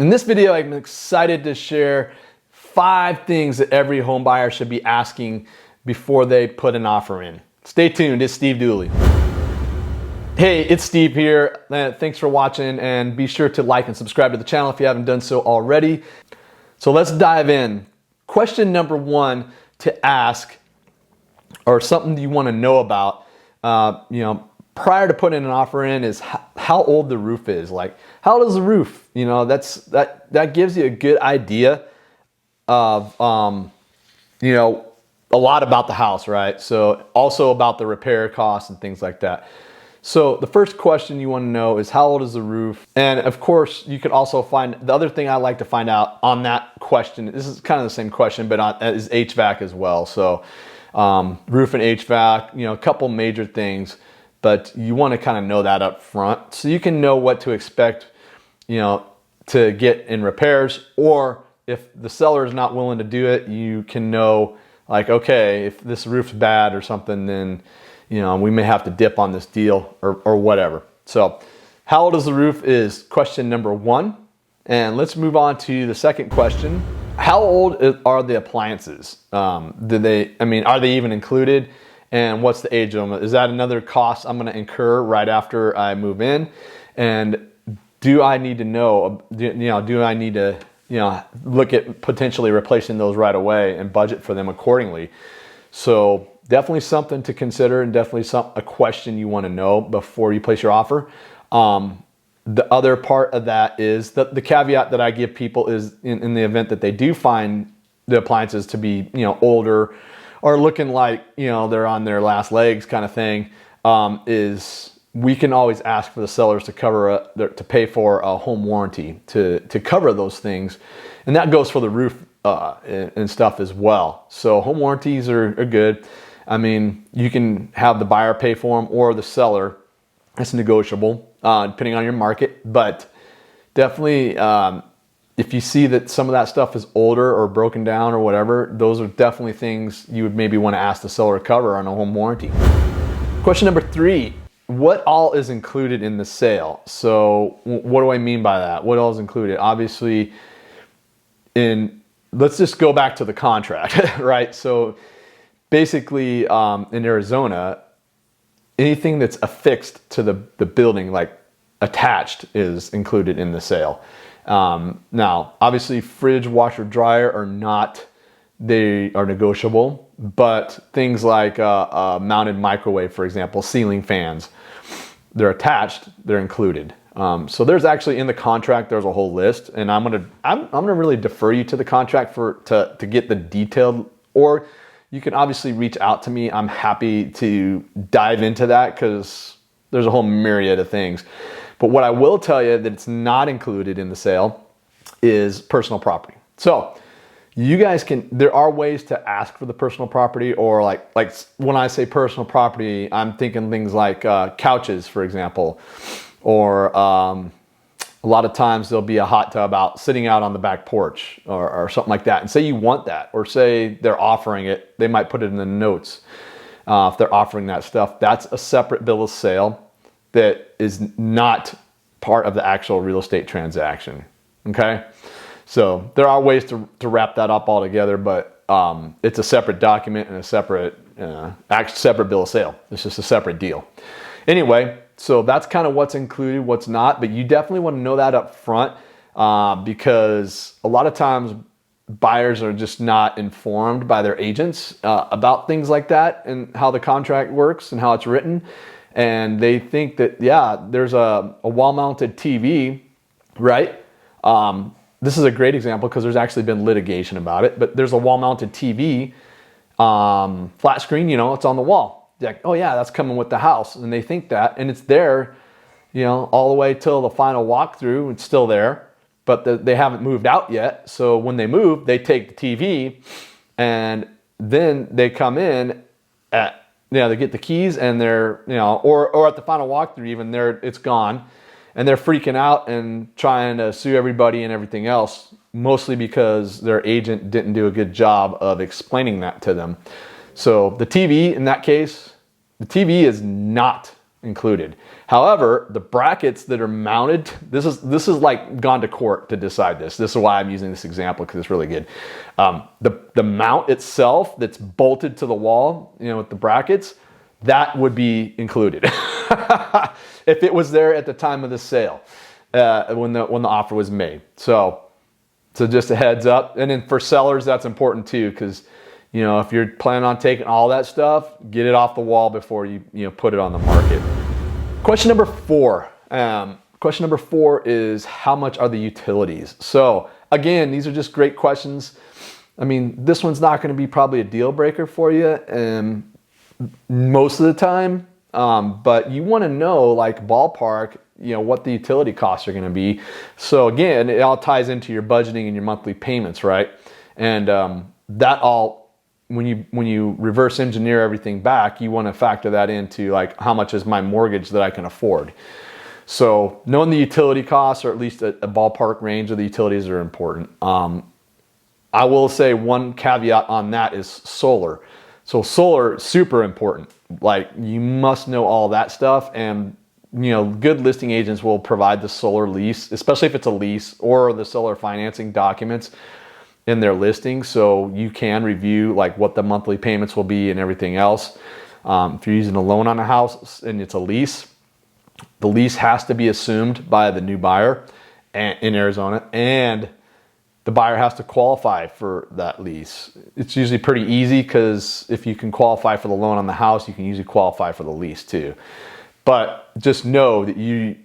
In this video, I'm excited to share 5 things that every home buyer should be asking before they put an offer in. Stay tuned, it's Steve Dooley. Hey, it's Steve here. Thanks for watching, and be sure to like and subscribe to the channel if you haven't done so already. So let's dive in. Question number 1 to ask, or something you want to know about, prior to putting an offer in, is how old the roof is. Like, how old is the roof? That gives you a good idea of a lot about the house, right? So also about the repair costs and things like that. So the first question you want to know is how old is the roof? And of course, you could also find, the other thing I like to find out on that question, this is kind of the same question, but is HVAC as well. So roof and HVAC, a couple major things, but you want to kind of know that up front so you can know what to expect, to get in repairs, or if the seller is not willing to do it, you can know, like, okay, if this roof's bad or something, then we may have to dip on this deal or whatever. So how old is the roof is question number 1. And let's move on to the second question. How old are the appliances? Are they even included? And what's the age of them? Is that another cost I'm going to incur right after I move in? And do I need to know, do I need to, look at potentially replacing those right away and budget for them accordingly? So definitely something to consider, and definitely a question you want to know before you place your offer. The other part of that is the caveat that I give people is in the event that they do find the appliances to be, older or looking like, they're on their last legs kind of thing, is we can always ask for the sellers to to pay for a home warranty to cover those things. And that goes for the roof and stuff as well. So home warranties are good. You can have the buyer pay for them or the seller. It's negotiable depending on your market, but definitely if you see that some of that stuff is older or broken down or whatever, those are definitely things you would maybe want to ask the seller to cover on a home warranty. Question number 3, what all is included in the sale? So what do I mean by that? What all is included? Obviously, let's just go back to the contract, right? So basically in Arizona, anything that's affixed to the building, like attached, is included in the sale. Now, obviously fridge, washer, dryer are not, they are negotiable, but things like a mounted microwave, for example, ceiling fans, they're attached, they're included. So there's actually in the contract, there's a whole list, and I'm gonna really defer you to the contract to get the detailed, or you can obviously reach out to me. I'm happy to dive into that because there's a whole myriad of things. But what I will tell you that it's not included in the sale is personal property. So you guys there are ways to ask for the personal property, or like when I say personal property, I'm thinking things like couches, for example, or a lot of times there'll be a hot tub sitting out on the back porch or something like that. And say you want that, or say they're offering it, they might put it in the notes. If they're offering that stuff, that's a separate bill of sale that is not part of the actual real estate transaction. Okay. So there are ways to wrap that up all together, but it's a separate document and a separate bill of sale. It's just a separate deal. Anyway, so that's kind of what's included, what's not, but you definitely want to know that up front because a lot of times buyers are just not informed by their agents about things like that and how the contract works and how it's written. And they think that, there's a wall-mounted TV, right? This is a great example because there's actually been litigation about it, but there's a wall-mounted TV, flat screen, it's on the wall. Like, oh yeah, that's coming with the house. And they think that, and it's there, all the way till the final walkthrough, it's still there, but they haven't moved out yet. So when they move, they take the TV and then they come in they get the keys and they're, or at the final walkthrough even, it's gone. And they're freaking out and trying to sue everybody and everything else, mostly because their agent didn't do a good job of explaining that to them. So the TV, in that case, the TV is not included. However, the brackets that are mounted, this is like gone to court to decide this. This is why I'm using this example, because it's really good. The mount itself that's bolted to the wall, with the brackets, that would be included if it was there at the time of the sale, when the offer was made. So just a heads up. And then for sellers, that's important too, because if you're planning on taking all that stuff, get it off the wall before you put it on the market. Question number 4. Question number 4 is, how much are the utilities? So again, these are just great questions. I mean, this one's not going to be probably a deal breaker for you most of the time, but you want to know, like, ballpark, what the utility costs are going to be. So again, it all ties into your budgeting and your monthly payments, right? And that all, when you reverse engineer everything back, you want to factor that into, like, how much is my mortgage that I can afford. So knowing the utility costs, or at least a ballpark range of the utilities, are important. I will say one caveat on that is solar. So solar, super important. Like, you must know all that stuff, and good listing agents will provide the solar lease, especially if it's a lease, or the solar financing documents in their listing, so you can review, like, what the monthly payments will be and everything else. If you're using a loan on a house and it's a lease, the lease has to be assumed by the new buyer in Arizona, and the buyer has to qualify for that lease. It's usually pretty easy, because if you can qualify for the loan on the house, you can usually qualify for the lease too. But just know that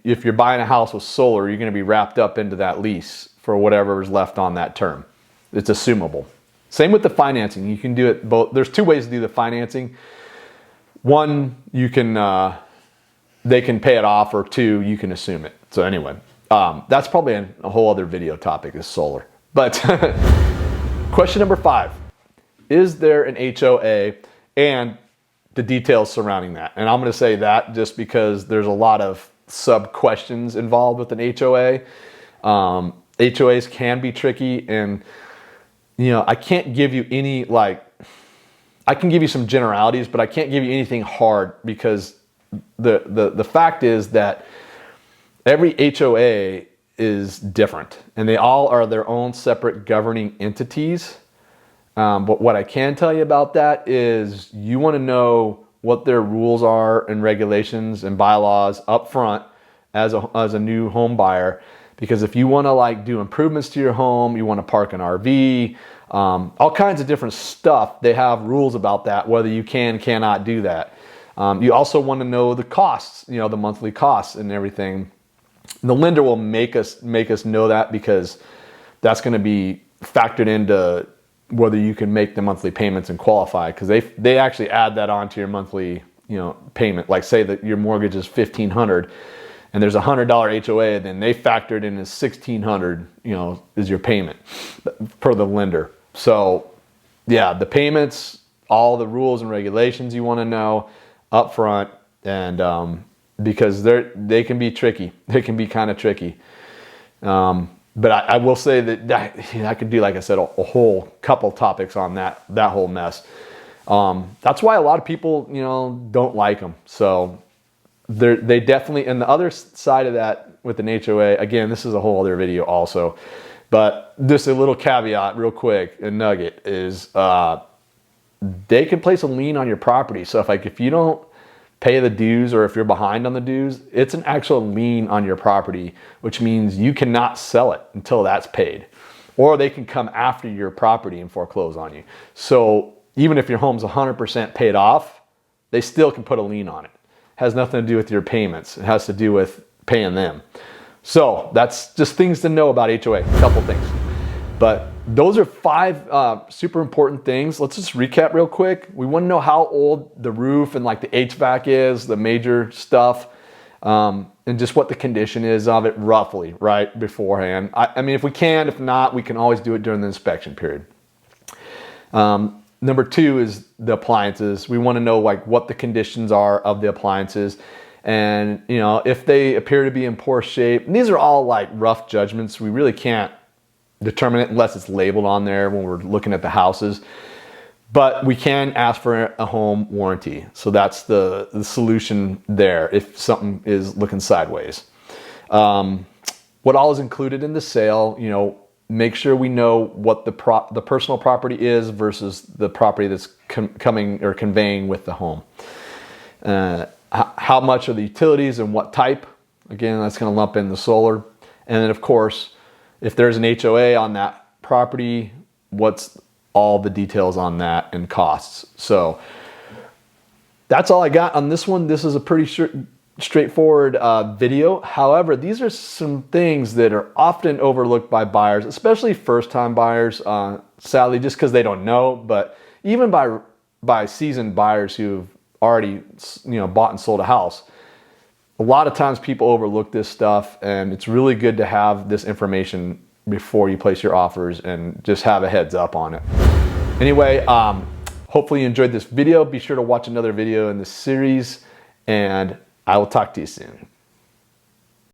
if you're buying a house with solar, you're going to be wrapped up into that lease for whatever is left on that term. It's assumable. Same with the financing. You can do it both. There's 2 ways to do the financing. One, they can pay it off, or 2, you can assume it. So anyway, that's probably a whole other video topic, is solar. But question number 5, is there an HOA, and the details surrounding that? And I'm going to say that just because there's a lot of sub questions involved with an HOA. HOAs can be tricky, and I can't give you any, I can give you some generalities, but I can't give you anything hard, because the fact is that every HOA is different, and they all are their own separate governing entities. But what I can tell you about that is, you want to know what their rules are and regulations and bylaws up front as a new home buyer. Because if you want to, do improvements to your home, you want to park an RV, all kinds of different stuff, they have rules about that, whether you cannot do that. You also want to know the costs, the monthly costs and everything. The lender will make us know that, because that's going to be factored into whether you can make the monthly payments and qualify, because they actually add that onto your monthly payment. Like, say that your mortgage is $1,500 and there's a $100 HOA, then they factor it in as $1,600 is your payment per the lender. So yeah, the payments, all the rules and regulations you want to know up front, and because they can be tricky. They can be kind of tricky. But I will say that I could do, like I said, a whole couple topics on that whole mess. That's why a lot of people, don't like them. So they definitely, and the other side of that with an HOA, again, this is a whole other video also, but just a little caveat real quick, a nugget is, they can place a lien on your property. So if you don't pay the dues, or if you're behind on the dues, it's an actual lien on your property, which means you cannot sell it until that's paid, or they can come after your property and foreclose on you. So even if your home's 100% paid off, they still can put a lien on it. Has nothing to do with your payments. It has to do with paying them. So that's just things to know about HOA, a couple things. But those are 5 super important things. Let's just recap real quick. We want to know how old the roof and, like, the HVAC is, the major stuff, and just what the condition is of it roughly, right, beforehand. I mean, if we can, if not, we can always do it during the inspection period. Number 2 is the appliances. We want to know, like, what the conditions are of the appliances, and if they appear to be in poor shape. And these are all, like, rough judgments. We really can't determine it unless it's labeled on there when we're looking at the houses. But we can ask for a home warranty. So that's the solution there if something is looking sideways. What all is included in the sale, you know, make sure we know what the personal property is versus the property that's coming or conveying with the home. How much are the utilities and what type? Again, that's going to lump in the solar. And then of course, if there's an HOA on that property, what's all the details on that and costs. So that's all I got on this one. This is a pretty straightforward video. However, these are some things that are often overlooked by buyers, especially first-time buyers, sadly, just because they don't know. But even by seasoned buyers who've already, you know, bought and sold a house, a lot of times people overlook this stuff, and it's really good to have this information before you place your offers and just have a heads up on it. Anyway, hopefully you enjoyed this video. Be sure to watch another video in this series, and I will talk to you soon.